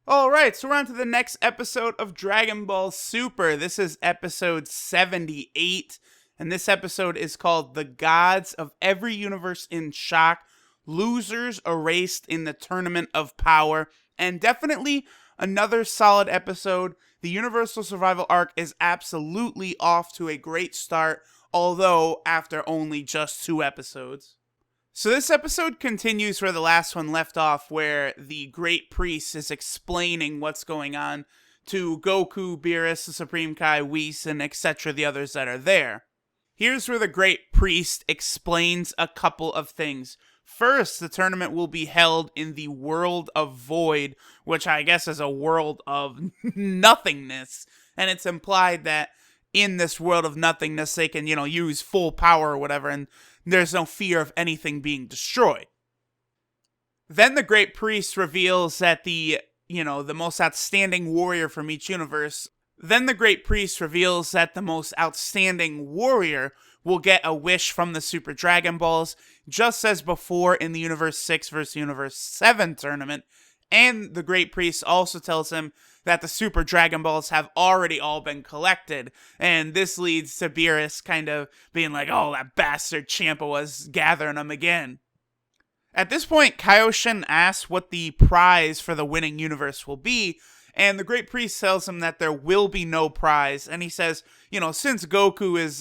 Alright, so we're on to the next episode of Dragon Ball Super. This is episode 78, and this episode is called The Gods of Every Universe in Shock, Losers Erased in the Tournament of Power, and definitely another solid episode. The Universal Survival arc is absolutely off to a great start, although after only just 2 episodes. So this episode continues where the last one left off, where the Great Priest is explaining what's going on to Goku, Beerus, the Supreme Kai, Whis, and etc. the others that are there. Here's where the Great Priest explains a couple of things. First, the tournament will be held in the World of Void, which I guess is a world of nothingness, and it's implied that in this world of nothingness they can, use full power or whatever, and there's no fear of anything being destroyed. Then the Great Priest reveals that the most outstanding warrior from each universe, will get a wish from the Super Dragon Balls, just as before in the Universe 6 vs. Universe 7 tournament. And the Great Priest also tells him that the Super Dragon Balls have already all been collected, and this leads to Beerus kind of being like, oh, that bastard Champa was gathering them again. At this point, Kaioshin asks what the prize for the winning universe will be, and the Great Priest tells him that there will be no prize, and he says, since Goku is,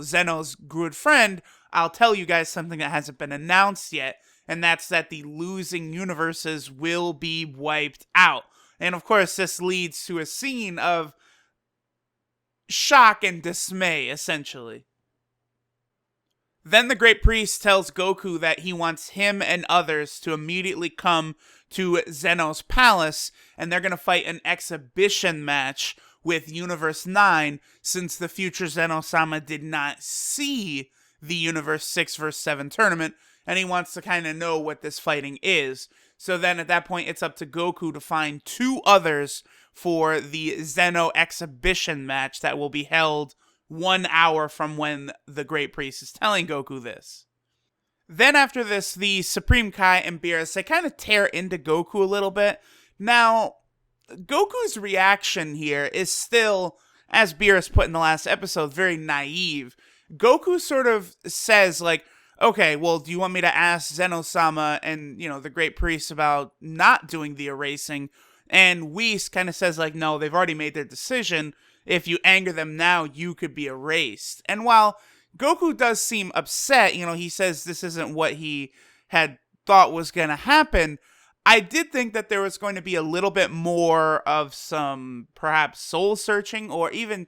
Zeno's good friend, I'll tell you guys something that hasn't been announced yet, and that's that the losing universes will be wiped out. And of course, this leads to a scene of shock and dismay, essentially. Then the Great Priest tells Goku that he wants him and others to immediately come to Zeno's palace, and they're going to fight an exhibition match with Universe 9, since the future Zeno-sama did not see the Universe 6 vs. 7 tournament, and he wants to kind of know what this fighting is. So then at that point, it's up to Goku to find 2 others for the Zeno exhibition match that will be held 1 hour from when the Great Priest is telling Goku this. Then after this, the Supreme Kai and Beerus, they kind of tear into Goku a little bit. Now, Goku's reaction here is still, as Beerus put in the last episode, very naive. Goku sort of says, okay, well, do you want me to ask Zeno-sama and, the Great Priest about not doing the erasing? And Whis kind of says, no, they've already made their decision. If you anger them now, you could be erased. And while Goku does seem upset, he says this isn't what he had thought was going to happen, I did think that there was going to be a little bit more of some, perhaps, soul-searching, or even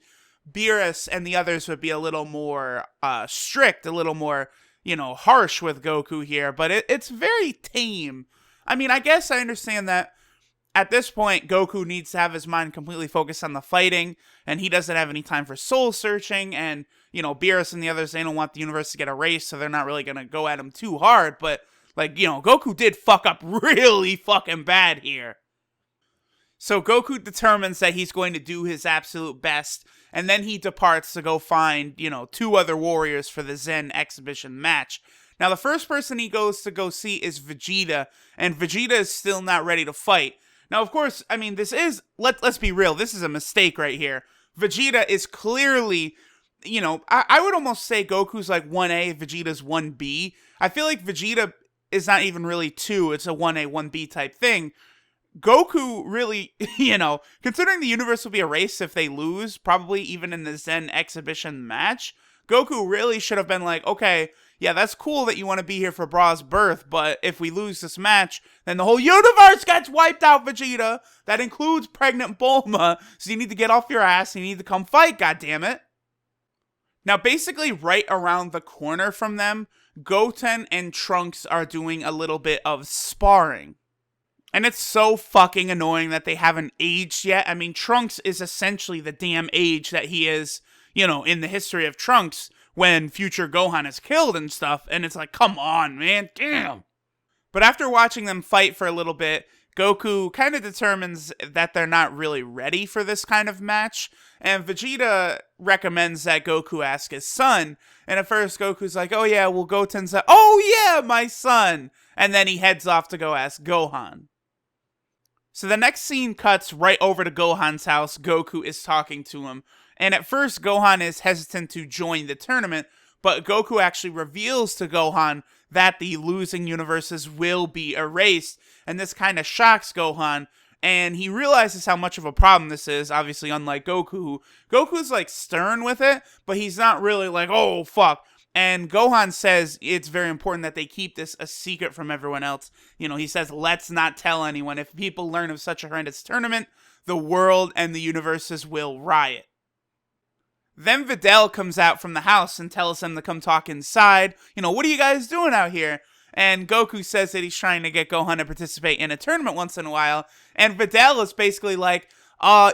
Beerus and the others would be a little more strict, a little more harsh with Goku here, but it's very tame. I mean, I guess I understand that at this point, Goku needs to have his mind completely focused on the fighting, and he doesn't have any time for soul searching, and, Beerus and the others, they don't want the universe to get erased, so they're not really gonna go at him too hard, but, Goku did fuck up really fucking bad here. So Goku determines that he's going to do his absolute best, and then he departs to go find, 2 other warriors for the Zen exhibition match. Now, the first person he goes to go see is Vegeta, and Vegeta is still not ready to fight. Now, of course, I mean, this is, let's be real, this is a mistake right here. Vegeta is clearly, I would almost say Goku's 1A, Vegeta's 1B. I feel like Vegeta is not even really 2, it's a 1A, 1B type thing. Goku really, considering the universe will be erased if they lose, probably even in the Zen exhibition match, Goku really should have been okay, yeah, that's cool that you want to be here for Bra's birth, but if we lose this match, then the whole universe gets wiped out, Vegeta! That includes pregnant Bulma, so you need to get off your ass, you need to come fight, goddammit! Now, basically, right around the corner from them, Goten and Trunks are doing a little bit of sparring. And it's so fucking annoying that they haven't aged yet. I mean, Trunks is essentially the damn age that he is, in the history of Trunks when future Gohan is killed and stuff. And it's come on, man, damn. But after watching them fight for a little bit, Goku kind of determines that they're not really ready for this kind of match. And Vegeta recommends that Goku ask his son. And at first, Goku's oh yeah, well, Goten's oh yeah, my son. And then he heads off to go ask Gohan. So the next scene cuts right over to Gohan's house. Goku is talking to him. And at first, Gohan is hesitant to join the tournament, but Goku actually reveals to Gohan that the losing universes will be erased. And this kind of shocks Gohan. And he realizes how much of a problem this is, obviously, unlike Goku. Goku's like stern with it, but he's not really like, oh, fuck. And Gohan says it's very important that they keep this a secret from everyone else. You know, he says, let's not tell anyone. If people learn of such a horrendous tournament, the world and the universes will riot. Then Videl comes out from the house and tells them to come talk inside. You know, what are you guys doing out here? And Goku says that he's trying to get Gohan to participate in a tournament once in a while. And Videl is basically like,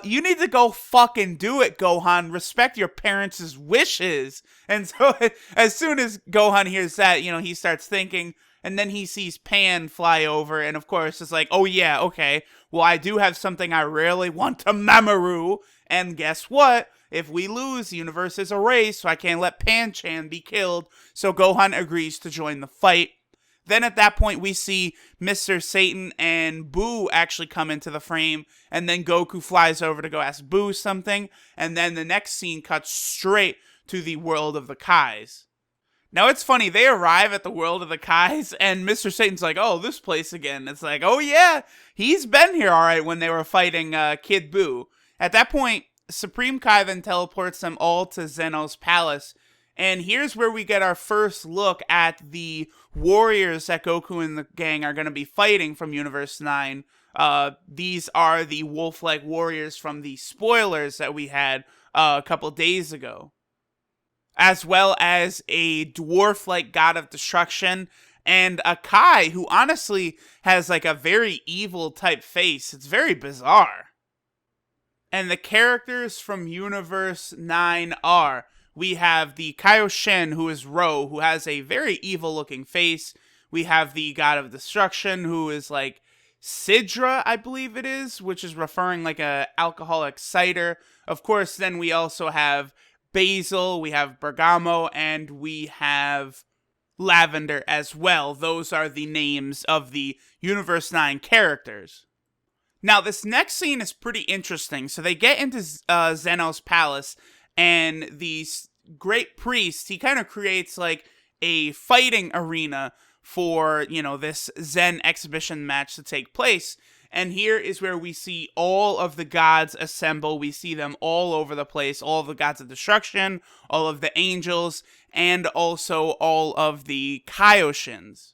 you need to go fucking do it, Gohan. Respect your parents' wishes. And so as soon as Gohan hears that, you know, he starts thinking, and then he sees Pan fly over, and of course it's like, oh yeah, okay, well I do have something I really want to Mamoru, and guess what? If we lose, the universe is erased, so I can't let Pan-chan be killed, so Gohan agrees to join the fight. Then at that point, we see Mr. Satan and Boo actually come into the frame, and then Goku flies over to go ask Boo something, and then the next scene cuts straight to the world of the Kais. Now, it's funny, they arrive at the world of the Kais, and Mr. Satan's like, oh, this place again. It's like, oh yeah, he's been here alright when they were fighting Kid Boo. At that point, Supreme Kai then teleports them all to Zeno's palace. And here's where we get our first look at the warriors that Goku and the gang are going to be fighting from Universe 9. These are the wolf-like warriors from the spoilers that we had a couple days ago. As well as a dwarf-like god of destruction and a Kai who honestly has like a very evil type face. It's very bizarre. And the characters from Universe 9 are... we have the Kaioshin, who is Ro, who has a very evil-looking face. We have the God of Destruction, who is like Sidra, I believe it is, which is referring like a alcoholic cider. Of course, then we also have Basil, we have Bergamo, and we have Lavender as well. Those are the names of the Universe 9 characters. Now, this next scene is pretty interesting. So they get into Zeno's palace, and the great priest, he kind of creates like a fighting arena for, you know, this Zen exhibition match to take place. And here is where we see all of the gods assemble. We see them all over the place. All of the gods of destruction, all of the angels, and also all of the Kaioshins.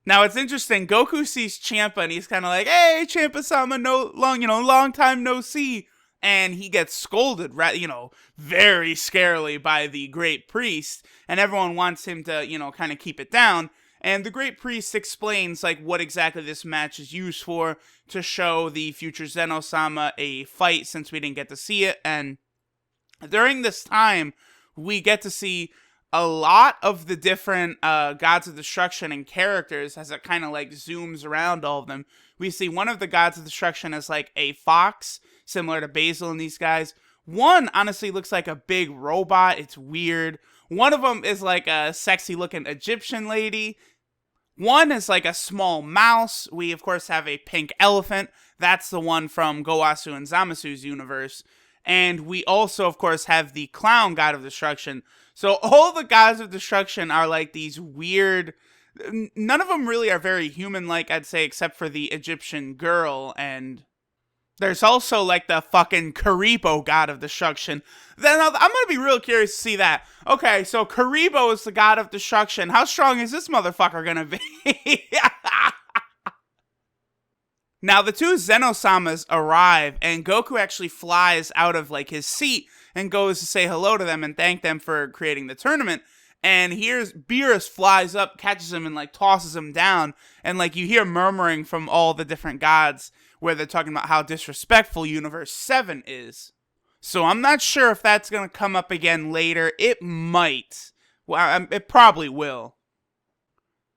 Now, it's interesting. Goku sees Champa, and he's kind of like, hey, Champa-sama, long time no see. And he gets scolded, you know, very scarily by the Great Priest. And everyone wants him to, you know, kind of keep it down. And the Great Priest explains, like, what exactly this match is used for, to show the future Zeno-sama a fight, since we didn't get to see it. And during this time, we get to see a lot of the different gods of destruction and characters as it kind of, like, zooms around all of them. We see one of the gods of destruction as, like, a fox, similar to Basil and these guys. One, honestly, looks like a big robot. It's weird. One of them is, like, a sexy-looking Egyptian lady. One is like a small mouse. We, of course, have a pink elephant. That's the one from Gowasu and Zamasu's universe. And we also, of course, have the clown god of destruction. So all the gods of destruction are like these weird... None of them really are very human-like, I'd say, except for the Egyptian girl. And there's also like the fucking Karibo god of destruction. Then I'm going to be real curious to see that. Okay, so Karibo is the god of destruction. How strong is this motherfucker going to be? Now, the two Zeno-samas arrive, and Goku actually flies out of like his seat and goes to say hello to them and thank them for creating the tournament. And here's Beerus flies up, catches him, and like tosses him down. And like you hear murmuring from all the different gods where they're talking about how disrespectful Universe 7 is. So I'm not sure if that's going to come up again later. It might. Well, it probably will.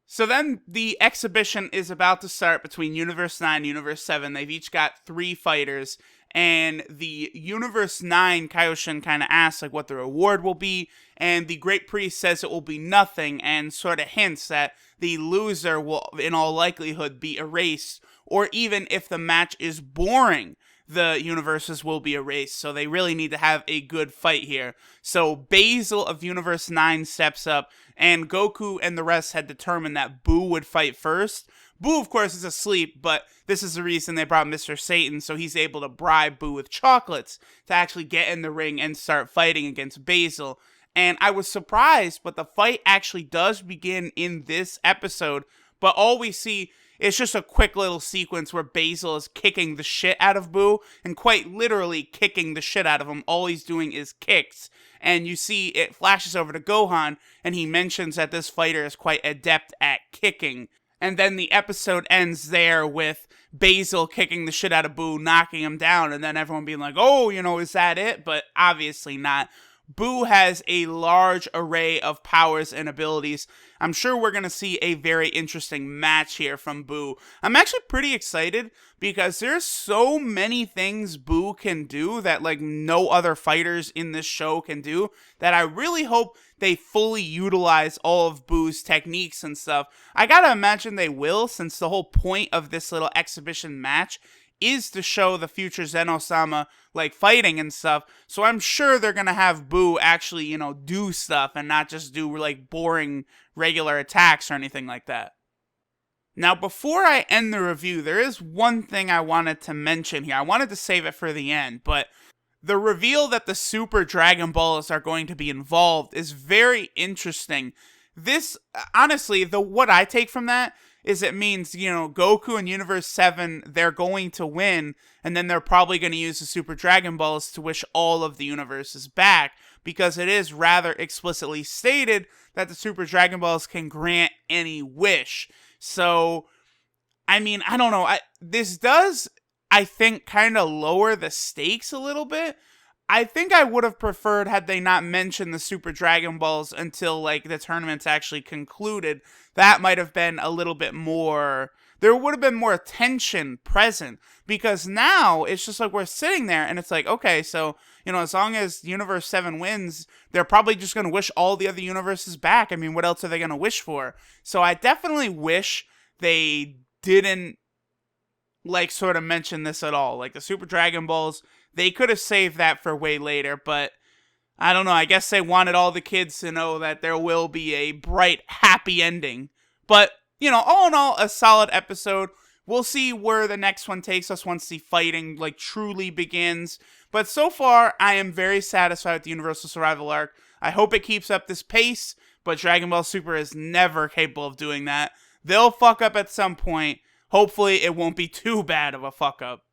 So then the exhibition is about to start between Universe 9 and Universe 7. They've each got 3 fighters. And the Universe 9 Kaioshin kind of asks like what the reward will be. And the Great Priest says it will be nothing and sort of hints that the loser will in all likelihood be erased or even if the match is boring, the universes will be erased. So they really need to have a good fight here. So Basil of Universe 9 steps up, and Goku and the rest had determined that Boo would fight first. Boo, of course, is asleep, but this is the reason they brought Mr. Satan, so he's able to bribe Boo with chocolates to actually get in the ring and start fighting against Basil. And I was surprised, but the fight actually does begin in this episode, but all we see is just a quick little sequence where Basil is kicking the shit out of Boo, and quite literally kicking the shit out of him. All he's doing is kicks. And you see it flashes over to Gohan, and he mentions that this fighter is quite adept at kicking. And then the episode ends there with Basil kicking the shit out of Boo, knocking him down, and then everyone being like, oh, is that it? But obviously not. Boo has a large array of powers and abilities. I'm sure we're going to see a very interesting match here from Boo. I'm actually pretty excited because there's so many things Boo can do that no other fighters in this show can do, that I really hope they fully utilize all of Boo's techniques and stuff. I gotta imagine they will, since the whole point of this little exhibition match is to show the future Zeno-sama fighting and stuff. So I'm sure they're gonna have Boo actually, do stuff and not just do boring regular attacks or anything like that. Now, before I end the review, there is one thing I wanted to mention here. I wanted to save it for the end, but the reveal that the Super Dragon Balls are going to be involved is very interesting. This, honestly, what I take from that is it means, Goku and Universe 7, they're going to win, and then they're probably going to use the Super Dragon Balls to wish all of the universes back, because it is rather explicitly stated that the Super Dragon Balls can grant any wish. So, I don't know. This does, I think, kind of lower the stakes a little bit. I think I would have preferred had they not mentioned the Super Dragon Balls until, the tournament's actually concluded. That might have been a little bit more... There would have been more tension present. Because now, it's just we're sitting there, and it's okay, so, as long as Universe 7 wins, they're probably just going to wish all the other universes back. What else are they going to wish for? So I definitely wish they didn't, sort of mention this at all. The Super Dragon Balls, they could have saved that for way later, but I don't know. I guess they wanted all the kids to know that there will be a bright, happy ending. But, all in all, a solid episode. We'll see where the next one takes us once the fighting, truly begins. But so far, I am very satisfied with the Universal Survival Arc. I hope it keeps up this pace, but Dragon Ball Super is never capable of doing that. They'll fuck up at some point. Hopefully, it won't be too bad of a fuck up.